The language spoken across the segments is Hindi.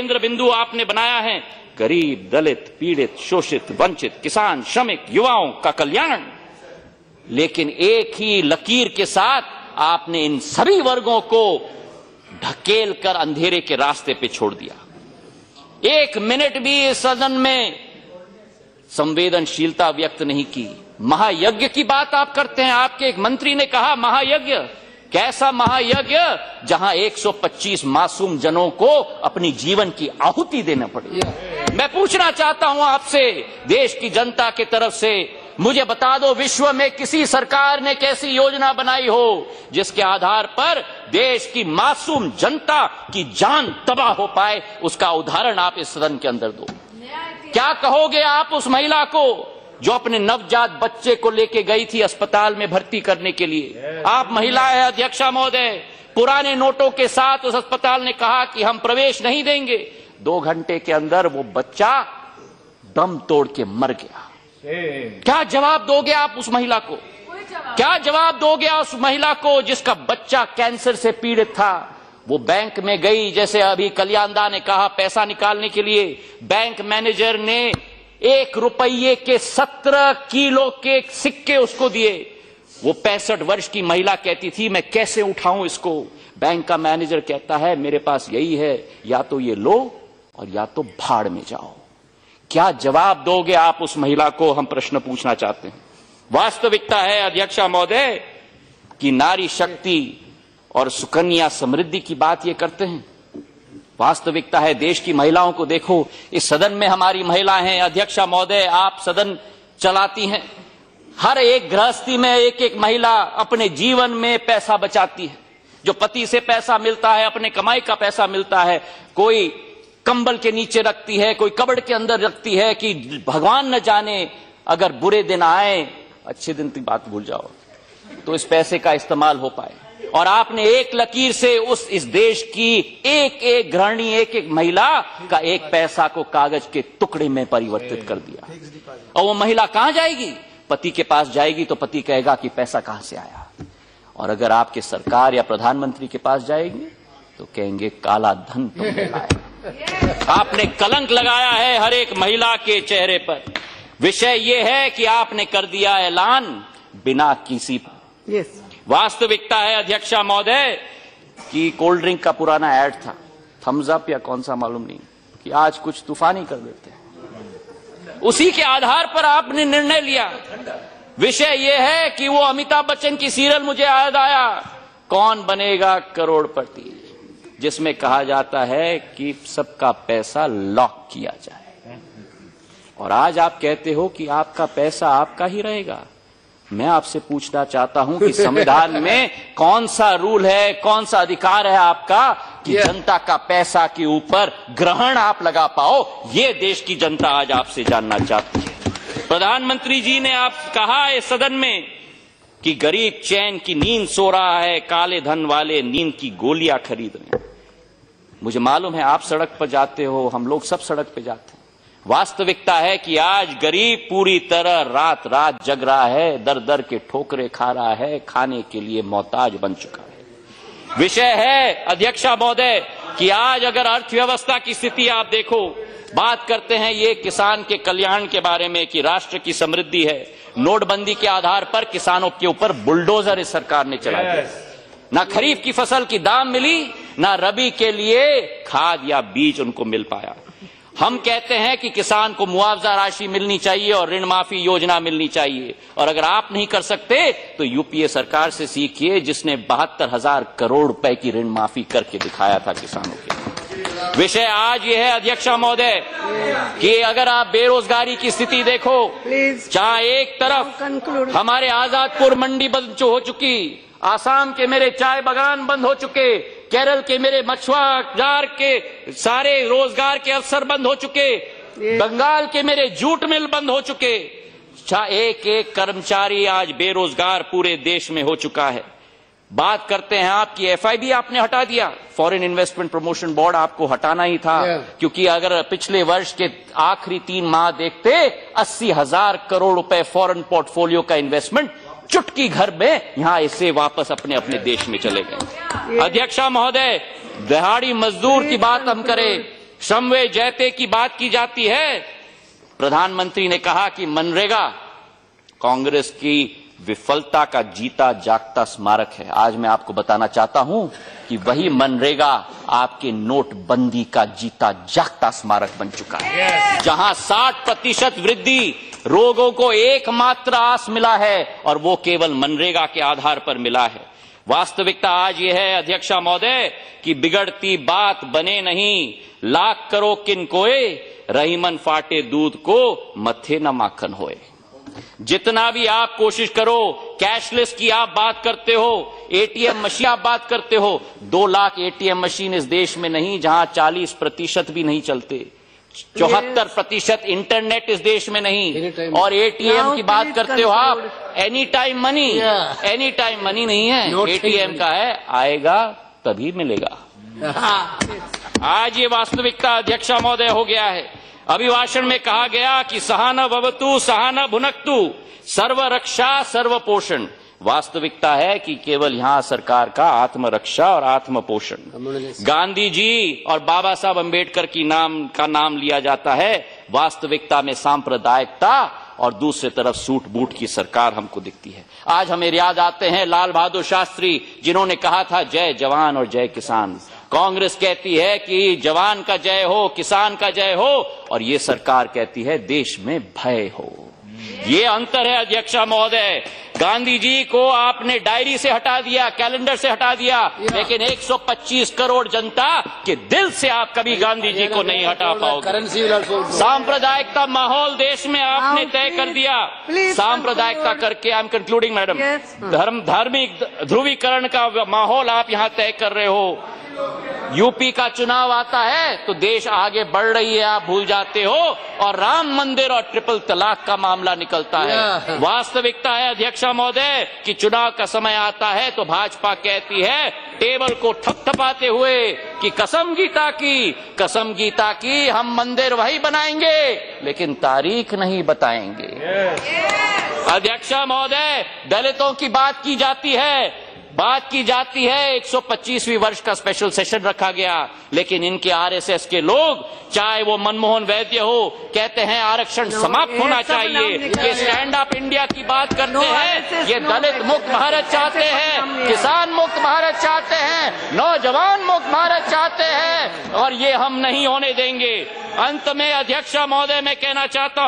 केंद्र बिंदु आपने बनाया है गरीब, दलित, पीड़ित, शोषित, वंचित, किसान, श्रमिक, युवाओं का कल्याण। लेकिन एक ही लकीर के साथ आपने इन सभी वर्गों को ढकेल कर अंधेरे के रास्ते पे छोड़ दिया। एक मिनट भी इस सदन में संवेदनशीलता व्यक्त नहीं की। महायज्ञ की बात आप करते हैं। आपके एक मंत्री ने कहा महायज्ञ। कैसा महायज्ञ जहां 125 मासूम जनों को अपनी जीवन की आहुति देना पड़ी। मैं पूछना चाहता हूं आपसे, देश की जनता की तरफ से, मुझे बता दो विश्व में किसी सरकार ने कैसी योजना बनाई हो जिसके आधार पर देश की मासूम जनता की जान तबाह हो पाए। उसका उदाहरण आप इस सदन के अंदर दो। क्या कहोगे आप उस महिला को जो अपने नवजात बच्चे को लेके गई थी अस्पताल में भर्ती करने के लिए? आप महिला है अध्यक्षा महोदय। पुराने नोटों के साथ उस अस्पताल ने कहा कि हम प्रवेश नहीं देंगे। 2 घंटे के अंदर वो बच्चा दम तोड़ के मर गया। क्या जवाब दोगे आप उस महिला को? क्या जवाब दोगे उस महिला को जिसका बच्चा कैंसर से पीड़ित था? वो बैंक में गई, जैसे अभी कल्याणदा ने कहा, पैसा निकालने के लिए। बैंक मैनेजर ने 1 रुपये के 17 किलो के सिक्के उसको दिए। वो 65 वर्ष की महिला कहती थी मैं कैसे उठाऊं इसको? बैंक का मैनेजर कहता है मेरे पास यही है, या तो ये लो और या तो भाड़ में जाओ। क्या जवाब दोगे आप उस महिला को? हम प्रश्न पूछना चाहते हैं। वास्तविकता है अध्यक्षा महोदय कि नारी शक्ति और सुकन्या समृद्धि की बात ये करते हैं। वास्तविकता है देश की महिलाओं को देखो। इस सदन में हमारी महिलाएं हैं। अध्यक्षा महोदय, आप सदन चलाती हैं। हर एक गृहस्थी में एक एक महिला अपने जीवन में पैसा बचाती है। जो पति से पैसा मिलता है, अपने कमाई का पैसा मिलता है, कोई कंबल के नीचे रखती है, कोई कबड़ के अंदर रखती है कि भगवान न जाने अगर बुरे दिन आए, अच्छे दिन की बात भूल जाओ, तो इस पैसे का इस्तेमाल हो पाए। और आपने एक लकीर से इस देश की एक एक गृहिणी, एक एक महिला का एक पैसा को कागज के टुकड़े में परिवर्तित कर दिया। और वो महिला कहां जाएगी? पति के पास जाएगी तो पति कहेगा कि पैसा कहां से आया। और अगर आपके सरकार या प्रधानमंत्री के पास जाएगी तो कहेंगे काला धन तुमने लाया। आपने कलंक लगाया है हर एक महिला के चेहरे पर। विषय यह है कि आपने कर दिया ऐलान बिना किसी वास्तविकता है अध्यक्षा महोदय कि कोल्ड ड्रिंक का पुराना ऐड था, थम्स अप या कौन सा मालूम नहीं, कि आज कुछ तूफानी कर देते हैं। उसी के आधार पर आपने निर्णय लिया। विषय यह है कि वो अमिताभ बच्चन की सीरियल मुझे याद आया, कौन बनेगा करोड़पति, जिसमें कहा जाता है कि सबका पैसा लॉक किया जाए। और आज आप कहते हो कि आपका पैसा आपका ही रहेगा। मैं आपसे पूछना चाहता हूं कि संविधान में कौन सा रूल है, कौन सा अधिकार है आपका कि जनता का पैसा के ऊपर ग्रहण आप लगा पाओ? ये देश की जनता आज आपसे जानना चाहती है। प्रधानमंत्री जी ने आप कहा इस सदन में कि गरीब चैन की नींद सो रहा है, काले धन वाले नींद की गोलियां खरीद रहे हैं। मुझे मालूम है आप सड़क पर जाते हो, हम लोग सब सड़क पर जाते हैं। वास्तविकता है कि आज गरीब पूरी तरह रात रात जग रहा है, दर दर के ठोकरे खा रहा है, खाने के लिए मोहताज बन चुका है। विषय है अध्यक्षा महोदय कि आज अगर अर्थव्यवस्था की स्थिति आप देखो, बात करते हैं ये किसान के कल्याण के बारे में कि राष्ट्र की समृद्धि है। नोटबंदी के आधार पर किसानों के ऊपर बुलडोजर इस सरकार ने चला दिया। ना खरीफ की फसल की दाम मिली, ना रबी के लिए खाद या बीज उनको मिल पाया। हम कहते हैं कि किसान को मुआवजा राशि मिलनी चाहिए और ऋण माफी योजना मिलनी चाहिए। और अगर आप नहीं कर सकते तो यूपीए सरकार से सीखिए, जिसने 72,000 करोड़ रुपए की ऋण माफी करके दिखाया था किसानों के। विषय आज ये है अध्यक्षा महोदय कि अगर आप बेरोजगारी की स्थिति देखो, जहां एक तरफ हमारे आजादपुर मंडी बंद हो चुकी, आसाम के मेरे चाय बागान बंद हो चुके, केरल के मेरे मछुआर के सारे रोजगार के अवसर बंद हो चुके, बंगाल के मेरे जूट मिल बंद हो चुके, एक एक कर्मचारी आज बेरोजगार पूरे देश में हो चुका है। बात करते हैं आपकी एफआईबी आपने हटा दिया, फॉरेन इन्वेस्टमेंट प्रमोशन बोर्ड आपको हटाना ही था, क्योंकि अगर पिछले वर्ष के आखिरी 3 माह देखते 80,000 करोड़ रुपए फॉरेन पोर्टफोलियो का इन्वेस्टमेंट चुटकी घर में यहां इससे वापस अपने अपने देश में चले गए। अध्यक्षा महोदय, दिहाड़ी मजदूर की बात हम करें श्रमवे जयते की बात की जाती है। प्रधानमंत्री ने कहा कि मनरेगा कांग्रेस की विफलता का जीता जागता स्मारक है। आज मैं आपको बताना चाहता हूं कि वही मनरेगा आपके नोटबंदी का जीता जागता स्मारक बन चुका है, जहां 60% वृद्धि रोगों को एकमात्र आस मिला है और वो केवल मनरेगा के आधार पर मिला है। वास्तविकता आज ये है अध्यक्षा महोदय कि बिगड़ती बात बने नहीं, लाख करो किन कोय, रहीमन फाटे दूध को मथे न माखन होए। जितना भी आप कोशिश करो, कैशलेस की आप बात करते हो, एटीएम मशीन आप बात करते हो, 2 लाख एटीएम मशीन इस देश में नहीं जहां 40% भी नहीं चलते, 74% इंटरनेट इस देश में नहीं, और एटीएम की बात करते हो आप, any time money, any time money नहीं है, एटीएम का है, आएगा तभी मिलेगा। आज ये वास्तविकता अध्यक्षा महोदय हो गया है। अभिभाषण में कहा गया कि सहान भवतु सहान भुनक्तु, सर्व रक्षा सर्व पोषण। वास्तविकता है कि केवल यहां सरकार का आत्मरक्षा और आत्म पोषण। गांधी जी और बाबा साहब अंबेडकर की नाम लिया जाता है, वास्तविकता में सांप्रदायिकता और दूसरी तरफ सूट बूट की सरकार हमको दिखती है। आज हमें याद आते हैं लाल बहादुर शास्त्री, जिन्होंने कहा था जय जवान और जय किसान। कांग्रेस कहती है कि जवान का जय हो, किसान का जय हो, और ये सरकार कहती है देश में भय हो। ये अंतर है अध्यक्षा महोदय। गांधी जी को आपने डायरी से हटा दिया, कैलेंडर से हटा दिया, लेकिन 125 करोड़ जनता के दिल से आप कभी गांधी जी को नहीं हटा पाओगे। सांप्रदायिकता माहौल देश में आपने तय कर दिया। सांप्रदायिकता करके, आई एम कंक्लूडिंग मैडम, धार्मिक ध्रुवीकरण का माहौल आप यहां तय कर रहे हो। यूपी का चुनाव आता है तो देश आगे बढ़ रही है, आप भूल जाते हो, और राम मंदिर और ट्रिपल तलाक का मामला निकलता है। वास्तविकता है अध्यक्षा महोदय कि चुनाव का समय आता है तो भाजपा कहती है टेबल को थपथपाते हुए कि कसम गीता की हम मंदिर वही बनाएंगे लेकिन तारीख नहीं बताएंगे। अध्यक्षा महोदय, दलितों की बात की जाती है, 125वीं वर्ष का स्पेशल सेशन रखा गया, लेकिन इनके आरएसएस के लोग, चाहे वो मनमोहन वैद्य हो, कहते हैं आरक्षण समाप्त होना चाहिए। ये स्टैंड अप इंडिया की बात करते हैं, ये दलित मुक्त भारत चाहते हैं, किसान मुक्त भारत चाहते हैं, नौजवान मुक्त भारत चाहते हैं, और ये हम नहीं होने देंगे। अंत में अध्यक्षा महोदय मैं कहना चाहता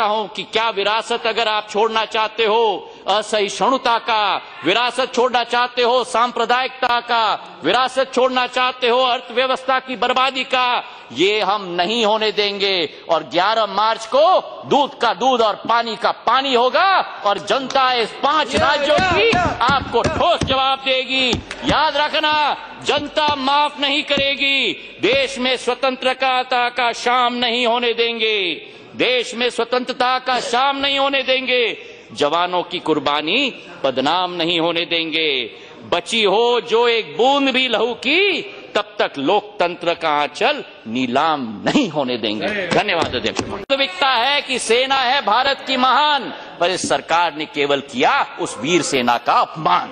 हूं कि क्या विरासत अगर आप छोड़ना चाहते हो, असहिष्णुता का विरासत छोड़ना चाहते हो, सांप्रदायिकता का विरासत छोड़ना चाहते हो, अर्थव्यवस्था की बर्बादी का, ये हम नहीं होने देंगे। और 11 मार्च को दूध का दूध और पानी का पानी होगा, और जनता इस 5 राज्यों की आपको ठोस जवाब देगी। याद रखना, जनता माफ नहीं करेगी। देश में स्वतंत्रता का शाम नहीं होने देंगे, देश में स्वतंत्रता का शाम नहीं होने देंगे, जवानों की कुर्बानी बदनाम नहीं होने देंगे। बची हो जो एक बूंद भी लहू की, तब तक लोकतंत्र का आंचल नीलाम नहीं होने देंगे। धन्यवाद अध्यक्ष। वास्तविकता है कि सेना है भारत की महान, पर इस सरकार ने केवल किया उस वीर सेना का अपमान।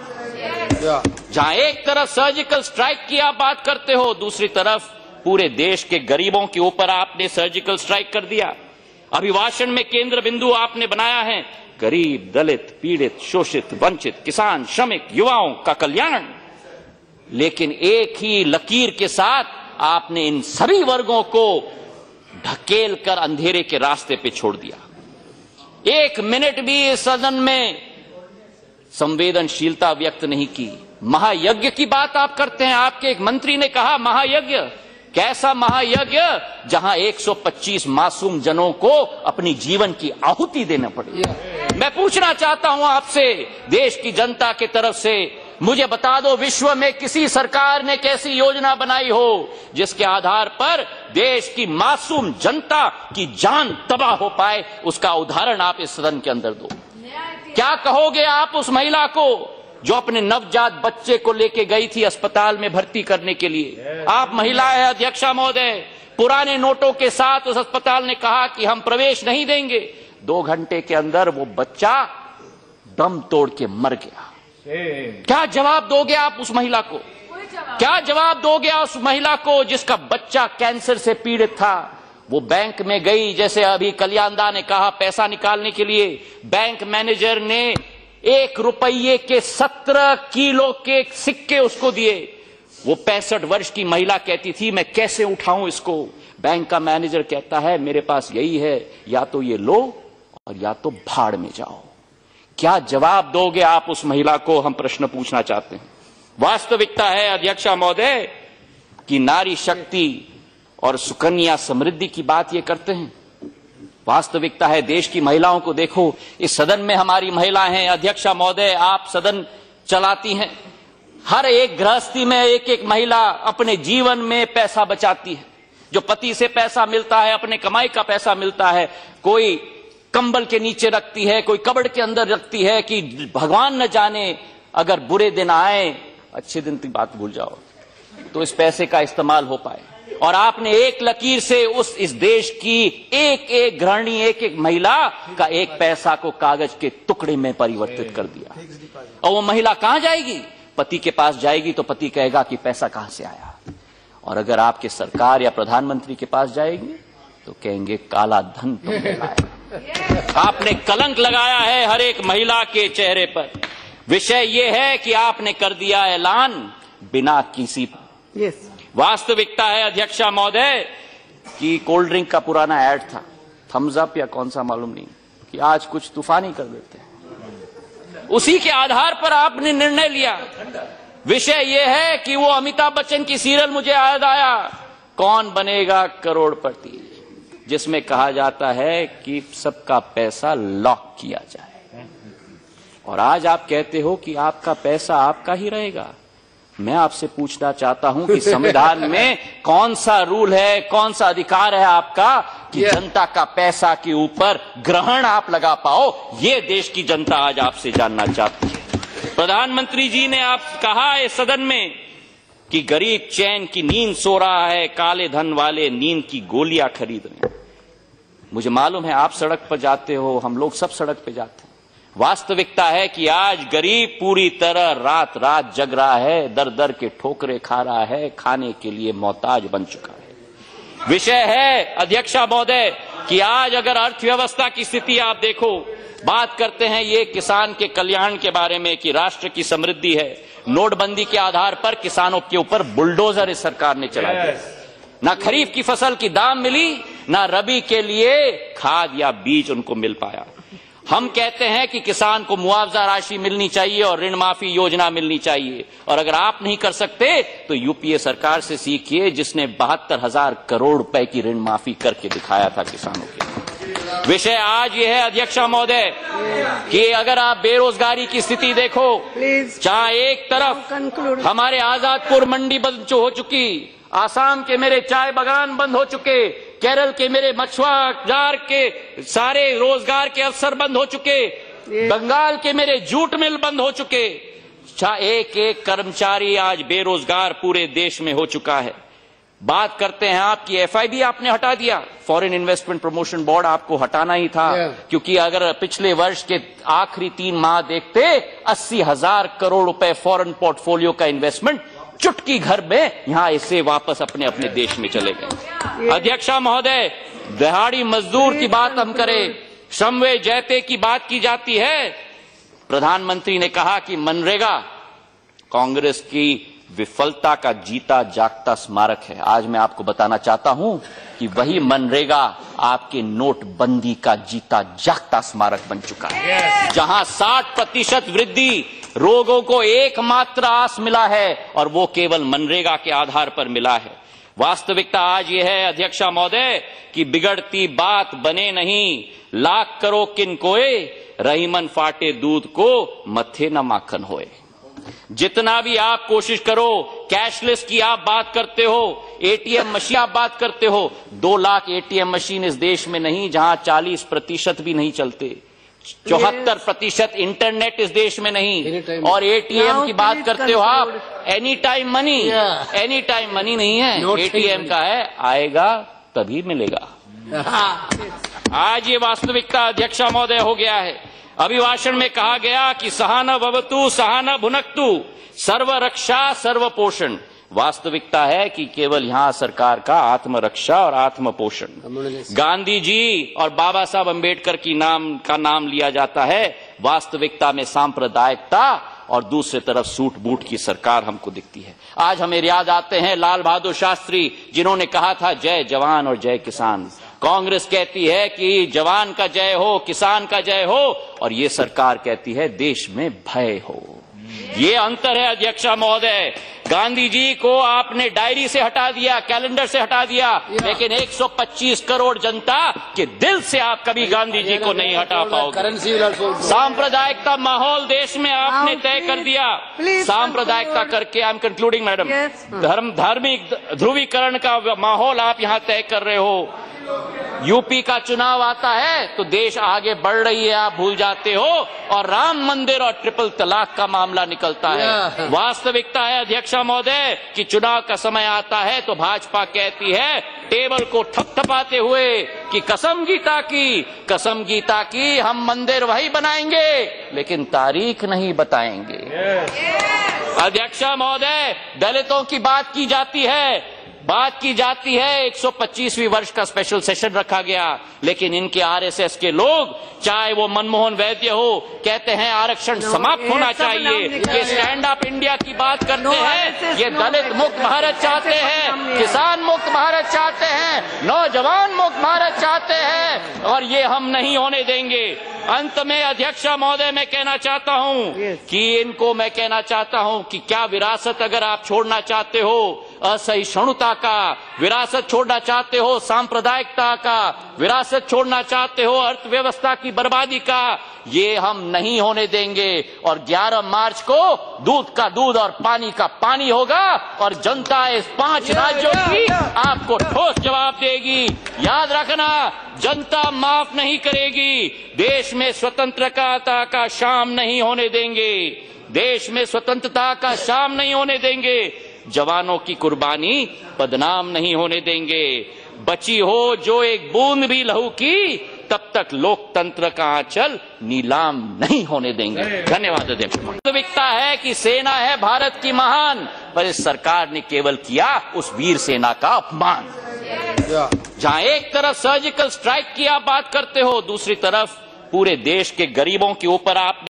जहां एक तरफ सर्जिकल स्ट्राइक की आप बात करते हो, दूसरी तरफ पूरे देश के गरीबों के ऊपर आपने सर्जिकल स्ट्राइक कर दिया। अभिभाषण में केंद्र बिंदु आपने बनाया है गरीब, दलित, पीड़ित, शोषित, वंचित, किसान, श्रमिक, युवाओं का कल्याण, लेकिन एक ही लकीर के साथ आपने इन सभी वर्गों को ढकेल कर अंधेरे के रास्ते पे छोड़ दिया। 1 मिनट भी इस सदन में संवेदनशीलता व्यक्त नहीं की। महायज्ञ की बात आप करते हैं, आपके एक मंत्री ने कहा महायज्ञ। कैसा महायज्ञ जहां 125 मासूम जनों को अपनी जीवन की आहुति देना पड़ी। मैं पूछना चाहता हूं आपसे, देश की जनता की तरफ से, मुझे बता दो विश्व में किसी सरकार ने कैसी योजना बनाई हो जिसके आधार पर देश की मासूम जनता की जान तबाह हो पाए। उसका उदाहरण आप इस सदन के अंदर दो। क्या कहोगे आप उस महिला को जो अपने नवजात बच्चे को लेके गई थी अस्पताल में भर्ती करने के लिए? आप महिला है अध्यक्षा महोदय, पुराने नोटों के साथ उस अस्पताल ने कहा कि हम प्रवेश नहीं देंगे। 2 घंटे के अंदर वो बच्चा दम तोड़ के मर गया। क्या जवाब दोगे आप उस महिला को? क्या जवाब दोगे उस महिला को जिसका बच्चा कैंसर से पीड़ित था? वो बैंक में गई, जैसे अभी कल्याणदा ने कहा, पैसा निकालने के लिए। बैंक मैनेजर ने 1 रुपये के 17 किलो के सिक्के उसको दिए। वो 65 वर्ष की महिला कहती थी, मैं कैसे उठाऊं इसको? बैंक का मैनेजर कहता है, मेरे पास यही है, या तो ये लो और या तो भाड़ में जाओ। क्या जवाब दोगे आप उस महिला को? हम प्रश्न पूछना चाहते हैं। वास्तविकता है अध्यक्षा महोदय कि नारी शक्ति और सुकन्या समृद्धि की बात ये करते हैं। वास्तविकता है, देश की महिलाओं को देखो, इस सदन में हमारी महिला हैं। अध्यक्षा महोदय, आप सदन चलाती हैं, हर एक गृहस्थी में एक एक महिला अपने जीवन में पैसा बचाती है। जो पति से पैसा मिलता है, अपने कमाई का पैसा मिलता है, कोई कंबल के नीचे रखती है, कोई कबड़ के अंदर रखती है कि भगवान न जाने अगर बुरे दिन आए, अच्छे दिन की बात भूल जाओ, तो इस पैसे का इस्तेमाल हो पाए। और आपने एक लकीर से इस देश की एक एक गृहिणी, एक एक महिला का एक पैसा को कागज के टुकड़े में परिवर्तित कर दिया। और वो महिला कहां जाएगी? पति के पास जाएगी तो पति कहेगा कि पैसा कहां से आया। और अगर आपके सरकार या प्रधानमंत्री के पास जाएगी तो कहेंगे काला धन तुमने लाया। आपने कलंक लगाया है हर एक महिला के चेहरे पर। विषय यह है कि आपने कर दिया ऐलान बिना किसी वास्तविकता है अध्यक्षा महोदय कि कोल्ड ड्रिंक का पुराना ऐड था, थम्स अप या कौन सा मालूम नहीं, कि आज कुछ तूफानी कर देते हैं। उसी के आधार पर आपने निर्णय लिया। विषय यह है कि वो अमिताभ बच्चन की सीरियल मुझे याद आया, कौन बनेगा करोड़पति, जिसमें कहा जाता है कि सबका पैसा लॉक किया जाए। और आज आप कहते हो कि आपका पैसा आपका ही रहेगा। मैं आपसे पूछना चाहता हूं कि संविधान में कौन सा रूल है, कौन सा अधिकार है आपका कि जनता का पैसा के ऊपर ग्रहण आप लगा पाओ? ये देश की जनता आज आपसे जानना चाहती है। प्रधानमंत्री जी ने आप कहा है सदन में कि गरीब चैन की नींद सो रहा है, काले धन वाले नींद की गोलियां खरीद रहे हैं। मुझे मालूम है आप सड़क पर जाते हो, हम लोग सब सड़क पर जाते हैं। वास्तविकता है कि आज गरीब पूरी तरह रात रात जग रहा है, दर दर के ठोकरे खा रहा है, खाने के लिए मोहताज बन चुका है। विषय है अध्यक्षा महोदय कि आज अगर अर्थव्यवस्था की स्थिति आप देखो, बात करते हैं ये किसान के कल्याण के बारे में कि राष्ट्र की समृद्धि है। नोटबंदी के आधार पर किसानों के ऊपर बुलडोजर इस सरकार ने चला दिया। ना खरीफ की फसल की दाम मिली, ना रबी के लिए खाद या बीज उनको मिल पाया। हम कहते हैं कि किसान को मुआवजा राशि मिलनी चाहिए और ऋण माफी योजना मिलनी चाहिए। और अगर आप नहीं कर सकते तो यूपीए सरकार से सीखिए, जिसने 72,000 करोड़ रुपए की ऋण माफी करके दिखाया था किसानों के। विषय आज यह है अध्यक्षा महोदय कि अगर आप बेरोजगारी की स्थिति देखो, जहां एक तरफ हमारे आजादपुर मंडी बंद हो चुकी, आसाम के मेरे चाय बागान बंद हो चुके, केरल के मेरे मछुआ जार के सारे रोजगार के अवसर बंद हो चुके, बंगाल के मेरे जूट मिल बंद हो चुके, एक एक कर्मचारी आज बेरोजगार पूरे देश में हो चुका है। बात करते हैं आपकी एफआईबी आपने हटा दिया, फॉरेन इन्वेस्टमेंट प्रमोशन बोर्ड आपको हटाना ही था, क्योंकि अगर पिछले वर्ष के आखिरी 3 माह देखते 80,000 करोड़ रुपए फॉरेन पोर्टफोलियो का इन्वेस्टमेंट चुटकी घर में यहां इससे वापस अपने अपने देश में चले गए। अध्यक्षा महोदय, दिहाड़ी मजदूर की बात हम करें, श्रमवे जयते की बात की जाती है। प्रधानमंत्री ने कहा कि मनरेगा कांग्रेस की विफलता का जीता जागता स्मारक है। आज मैं आपको बताना चाहता हूं कि वही मनरेगा आपके नोटबंदी का जीता जागता स्मारक बन चुका है, जहां 60% वृद्धि रोगों को एकमात्र आस मिला है और वो केवल मनरेगा के आधार पर मिला है। वास्तविकता आज ये है अध्यक्षा महोदय कि बिगड़ती बात बने नहीं, लाख करो किन कोए, रहीमन फाटे दूध को मथे न माखन होए। जितना भी आप कोशिश करो, कैशलेस की आप बात करते हो, एटीएम मशीन आप बात करते हो, 2 लाख एटीएम मशीन इस देश में नहीं, जहां 40% भी नहीं चलते, 74% इंटरनेट इस देश में नहीं, और एटीएम की बात करते हो आप, any time money, any time money नहीं है, एटीएम का है, आएगा तभी मिलेगा। आज ये वास्तविकता अध्यक्षा महोदय हो गया है। अभिभाषण में कहा गया कि सहना भवतु सहना भुनक्तु, सर्व रक्षा सर्व पोषण। वास्तविकता है कि केवल यहां सरकार का आत्मरक्षा और आत्मपोषण। गांधी जी और बाबा साहब अंबेडकर का नाम लिया जाता है, वास्तविकता में सांप्रदायिकता और दूसरी तरफ सूट बूट की सरकार हमको दिखती है। आज हमें याद आते हैं लाल बहादुर शास्त्री, जिन्होंने कहा था जय जवान और जय किसान। कांग्रेस कहती है कि जवान का जय हो, किसान का जय हो, और ये सरकार कहती है देश में भय हो। ये अंतर है अध्यक्ष महोदय। गांधी जी को आपने डायरी से हटा दिया, कैलेंडर से हटा दिया, लेकिन 125 करोड़ जनता के दिल से आप कभी गांधी जी को नहीं हटा पाओगे। सांप्रदायिकता माहौल देश में आपने तय कर दिया। सांप्रदायिकता करके, आई एम कंक्लूडिंग मैडम, धार्मिक ध्रुवीकरण का माहौल आप यहां तय कर रहे हो। यूपी का चुनाव आता है तो देश आगे बढ़ रही है, आप भूल जाते हो, और राम मंदिर और ट्रिपल तलाक का मामला निकलता है। वास्तविकता है अध्यक्ष महोदय कि चुनाव का समय आता है तो भाजपा कहती है टेबल को थपथपाते हुए कि कसम गीता की हम मंदिर वही बनाएंगे लेकिन तारीख नहीं बताएंगे। अध्यक्ष महोदय, दलितों की बात की जाती है 125वीं वर्ष का स्पेशल सेशन रखा गया, लेकिन इनके आरएसएस के लोग, चाहे वो मनमोहन वैद्य हो, कहते हैं आरक्षण समाप्त होना चाहिए। ये स्टैंड अप इंडिया की बात करते हैं, ये दलित मुक्त भारत चाहते हैं, किसान मुक्त भारत चाहते हैं, नौजवान मुक्त भारत चाहते हैं, और ये हम नहीं होने देंगे। अंत में अध्यक्ष महोदय मैं कहना चाहता हूं कि क्या विरासत अगर आप छोड़ना चाहते हो, असहिष्णुता का विरासत छोड़ना चाहते हो, सांप्रदायिकता का विरासत छोड़ना चाहते हो, अर्थव्यवस्था की बर्बादी का, ये हम नहीं होने देंगे। और 11 मार्च को दूध का दूध और पानी का पानी होगा, और जनता इस 5 राज्यों की आपको ठोस जवाब देगी। याद रखना, जनता माफ नहीं करेगी। देश में स्वतंत्रता का शाम नहीं होने देंगे, देश में स्वतंत्रता का शाम नहीं होने देंगे। जवानों की कुर्बानी बदनाम नहीं होने देंगे। बची हो जो एक बूंद भी लहू की, तब तक लोकतंत्र का आंचल नीलाम नहीं होने देंगे। धन्यवाद अध्यक्ष। वास्तविकता है कि सेना है भारत की महान, पर इस सरकार ने केवल किया उस वीर सेना का अपमान। जहां एक तरफ सर्जिकल स्ट्राइक की आप बात करते हो, दूसरी तरफ पूरे देश के गरीबों के ऊपर आप